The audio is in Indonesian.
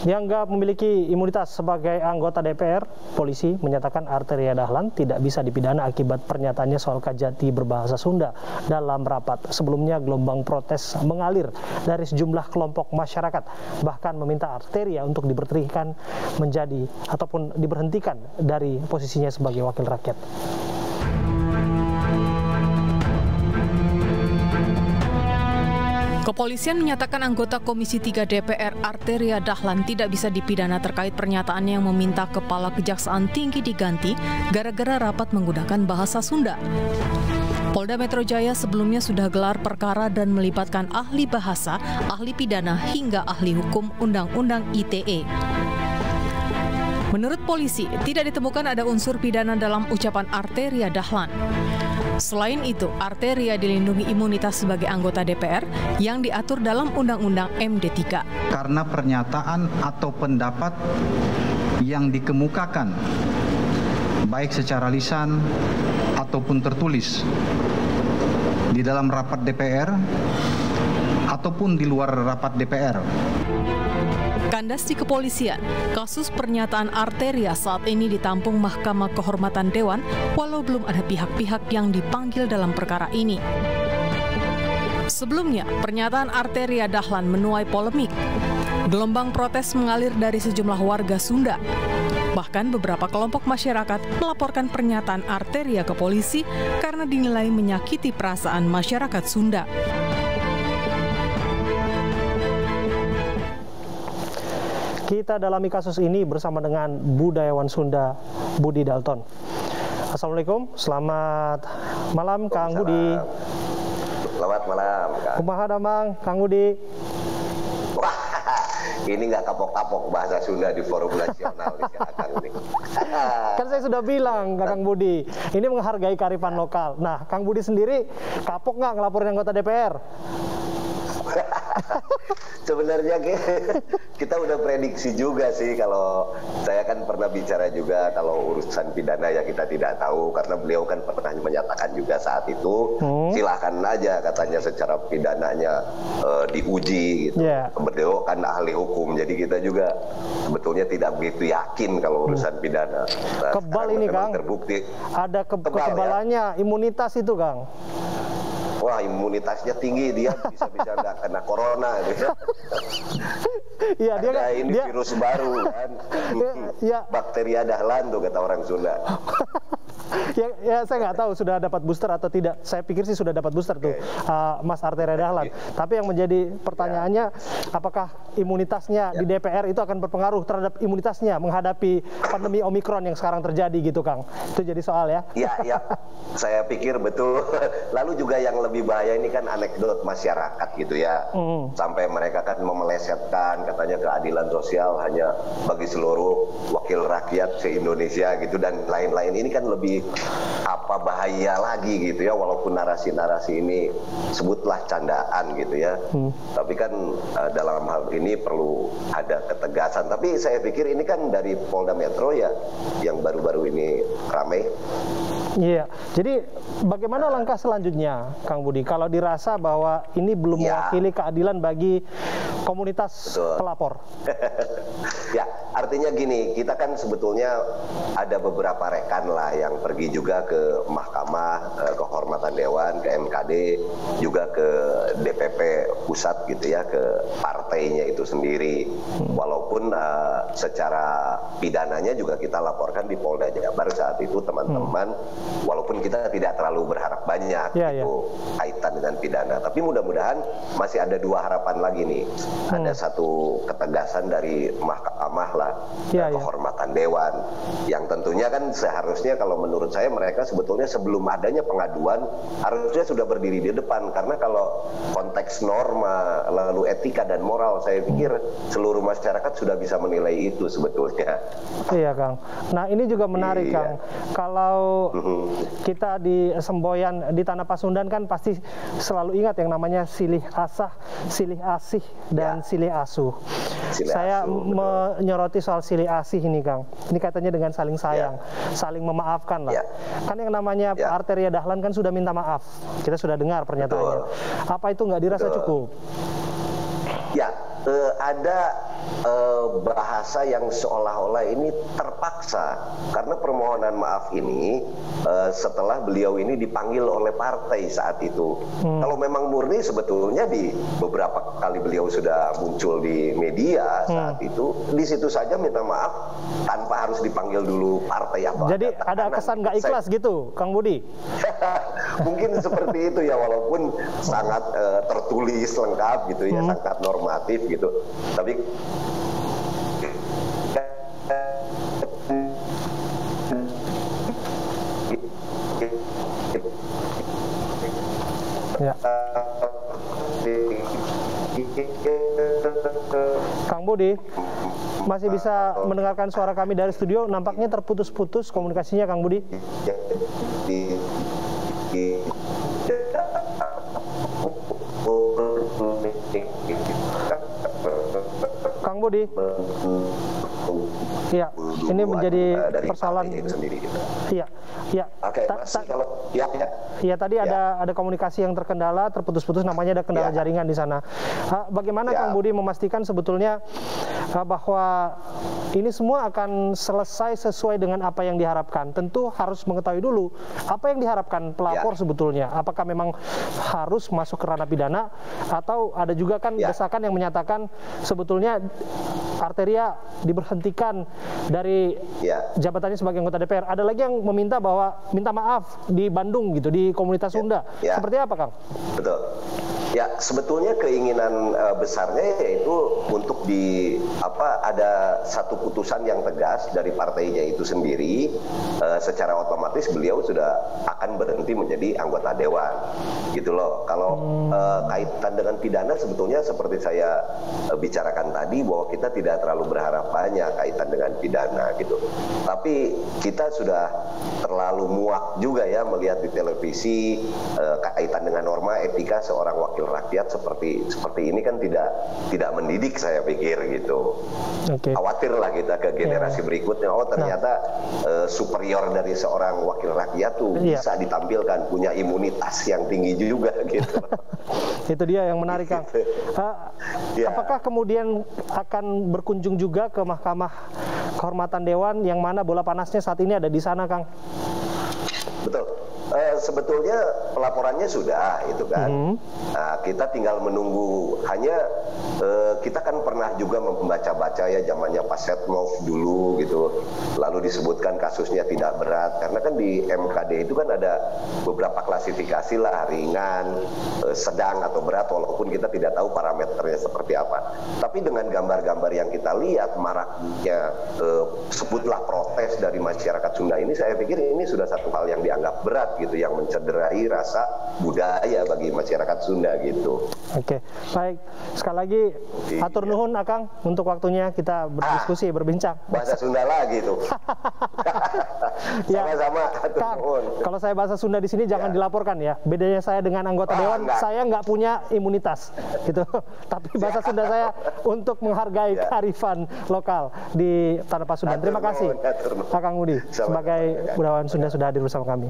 Yang nggak memiliki imunitas sebagai anggota DPR, polisi menyatakan Arteria Dahlan tidak bisa dipidana akibat pernyataannya soal kajati berbahasa Sunda dalam rapat. Sebelumnya gelombang protes mengalir dari sejumlah kelompok masyarakat, bahkan meminta Arteria untuk diberhentikan ataupun diberhentikan dari posisinya sebagai wakil rakyat. Kepolisian menyatakan anggota Komisi 3 DPR Arteria Dahlan tidak bisa dipidana terkait pernyataannya yang meminta Kepala Kejaksaan Tinggi diganti gara-gara rapat menggunakan bahasa Sunda. Polda Metro Jaya sebelumnya sudah gelar perkara dan melibatkan ahli bahasa, ahli pidana hingga ahli hukum Undang-Undang ITE. Menurut polisi, tidak ditemukan ada unsur pidana dalam ucapan Arteria Dahlan. Selain itu, Arteria dilindungi imunitas sebagai anggota DPR yang diatur dalam Undang-Undang MD3. Karena pernyataan atau pendapat yang dikemukakan, baik secara lisan ataupun tertulis, di dalam rapat DPR ataupun di luar rapat DPR. Kandas di kepolisian, kasus pernyataan Arteria saat ini ditampung Mahkamah Kehormatan Dewan walau belum ada pihak-pihak yang dipanggil dalam perkara ini. Sebelumnya, pernyataan Arteria Dahlan menuai polemik. Gelombang protes mengalir dari sejumlah warga Sunda. Bahkan beberapa kelompok masyarakat melaporkan pernyataan Arteria ke polisi karena dinilai menyakiti perasaan masyarakat Sunda. Kita dalami kasus ini bersama dengan budayawan Sunda Budi Dalton. Assalamualaikum, selamat malam Kang Budi. Selamat malam Kang. Kumaha damang Kang Budi? Wah, ini nggak kapok-kapok bahasa Sunda di forum nasional nih Kang ini. Kan saya sudah bilang Kang Budi, ini menghargai kearifan lokal. Nah, Kang Budi sendiri kapok nggak ngelaporin anggota DPR? Sebenarnya kita udah prediksi juga sih, kalau saya kan pernah bicara juga kalau urusan pidana ya kita tidak tahu, karena beliau kan pernah menyatakan juga saat itu silahkan aja katanya secara pidananya diuji gitu. Beliau kan ahli hukum, jadi kita juga sebetulnya tidak begitu yakin kalau urusan pidana. Nah, kebal ini Kang, terbukti ada kekebalannya, ya? Imunitas itu Kang. Wah, imunitasnya tinggi, dia bisa-bisa nggak kena corona gitu. Iya, dia virus baru kan. Ya. Bakteria Dahlan tuh kata orang Sunda. Ya, saya nggak tahu sudah dapat booster atau tidak. Saya pikir sih sudah dapat booster tuh, Mas Arteria Dahlan. Tapi yang menjadi pertanyaannya, apakah imunitasnya di DPR itu akan berpengaruh terhadap imunitasnya menghadapi pandemi Omikron yang sekarang terjadi gitu, Kang? Itu jadi soal ya. Iya, saya pikir betul. Lalu juga yang lebih bahaya ini kan anekdot masyarakat gitu ya. Sampai mereka kan memelesetkan katanya keadilan sosial hanya bagi seluruh wakil rakyat se-Indonesia gitu dan lain-lain. Ini kan lebih bahaya lagi gitu ya, walaupun narasi-narasi ini sebutlah candaan gitu ya. Tapi kan dalam hal ini perlu ada ketegasan. Tapi saya pikir ini kan dari Polda Metro ya yang baru-baru ini ramai. Iya, jadi bagaimana langkah selanjutnya, Kang Budi? Kalau dirasa bahwa ini belum mewakili keadilan bagi komunitas pelapor. Ya, artinya gini, kita kan sebetulnya ada beberapa rekan lah yang pergi juga ke Mahkamah Kehormatan Dewan, ke MKD, juga ke DPP pusat gitu ya, ke partainya itu sendiri. Walaupun secara pidananya juga kita laporkan di Polda Jabar saat itu teman-teman. Walaupun kita tidak terlalu berharap banyak kaitan dengan pidana, tapi mudah-mudahan masih ada dua harapan lagi nih. Ada satu ketegasan dari Mahkamah lah, Kehormatan Dewan, yang tentunya kan seharusnya kalau menurut saya mereka sebetulnya sebelum adanya pengaduan harusnya sudah berdiri di depan, karena kalau konteks norma lalu etika dan moral saya pikir seluruh masyarakat sudah bisa menilai itu sebetulnya. Iya Kang. Nah ini juga menarik Kang. Kalau kita di semboyan di Tanah Pasundan kan pasti selalu ingat yang namanya silih asah, silih asih, dan silih asuh. Saya menyoroti soal silih asih ini Kang. Ini katanya dengan saling sayang, saling memaafkan lah. Kan yang namanya Arteria Dahlan kan sudah minta maaf. Kita sudah dengar pernyataannya. Apa itu nggak dirasa cukup? Ya, ada bahasa yang seolah-olah ini terpaksa, karena permohonan maaf ini setelah beliau ini dipanggil oleh partai saat itu. Kalau memang murni sebetulnya di beberapa kali beliau sudah muncul di media saat itu, di situ saja minta maaf tanpa harus dipanggil dulu partai apa. Jadi ada kesan nggak ikhlas gitu, Kang Budi? Mungkin seperti itu ya, walaupun sangat tertulis lengkap gitu ya, sangat normatif gitu. Tapi ya. Kang Budi, masih bisa mendengarkan suara kami dari studio? Nampaknya terputus-putus komunikasinya, Kang Budi. Kang Budi. Iya, ini menjadi persoalan. Iya, iya. Oke, Iya, tadi ada komunikasi yang terkendala, terputus-putus, namanya ada kendala jaringan di sana. Bagaimana Kang Budi memastikan sebetulnya bahwa ini semua akan selesai sesuai dengan apa yang diharapkan? Tentu harus mengetahui dulu apa yang diharapkan pelapor sebetulnya. Apakah memang harus masuk ke ranah pidana, atau ada juga kan desakan yang menyatakan sebetulnya Arteria diberhentikan dari jabatannya sebagai anggota DPR. Ada lagi yang meminta bahwa minta maaf di Bandung gitu, di komunitas Sunda. Seperti apa, Kang? Betul. Ya, sebetulnya keinginan besarnya yaitu untuk ada satu putusan yang tegas dari partainya itu sendiri, secara otomatis beliau sudah akan berhenti menjadi anggota dewan, gitu loh. Kalau kaitan dengan pidana sebetulnya seperti saya bicarakan tadi, bahwa kita tidak terlalu berharap banyak kaitan dengan pidana gitu. Tapi kita sudah terlalu muak juga ya melihat di televisi kaitan dengan norma etika seorang wakil rakyat seperti ini kan tidak mendidik, saya pikir gitu. Khawatir lah kita ke generasi berikutnya. Oh ternyata superior dari seorang wakil rakyat tuh bisa ditampilkan punya imunitas yang tinggi juga gitu. Itu dia yang menarik, Kang. Apakah kemudian akan berkunjung juga ke Mahkamah Kehormatan Dewan, yang mana bola panasnya saat ini ada di sana, Kang? Betul. Sebetulnya pelaporannya sudah itu kan. Nah, kita tinggal menunggu. Hanya kita kan pernah juga membaca-baca ya zamannya Pak Setnov dulu gitu. Lalu disebutkan kasusnya tidak berat, karena kan di MKD itu kan ada beberapa klasifikasi lah, ringan, sedang atau berat, walaupun kita tidak tahu parameternya seperti apa. Tapi dengan gambar-gambar yang kita lihat, maraknya sebutlah protes dari masyarakat Sunda ini, saya pikir ini sudah satu hal yang dianggap berat gitu, yang mencederai rasa budaya bagi masyarakat Sunda gitu. Oke, baik. Sekali lagi atur nuhun Akang untuk waktunya kita berdiskusi, berbincang. Bahasa Sunda lagi tuh. Sama-sama atur nuhun. Kalau saya bahasa Sunda di sini jangan dilaporkan ya. Bedanya saya dengan anggota dewan, saya nggak punya imunitas gitu. Tapi bahasa Sunda saya untuk menghargai kearifan lokal di Tanah Pasundan. Terima kasih Kang Budi sebagai budayawan Sunda sudah hadir bersama kami.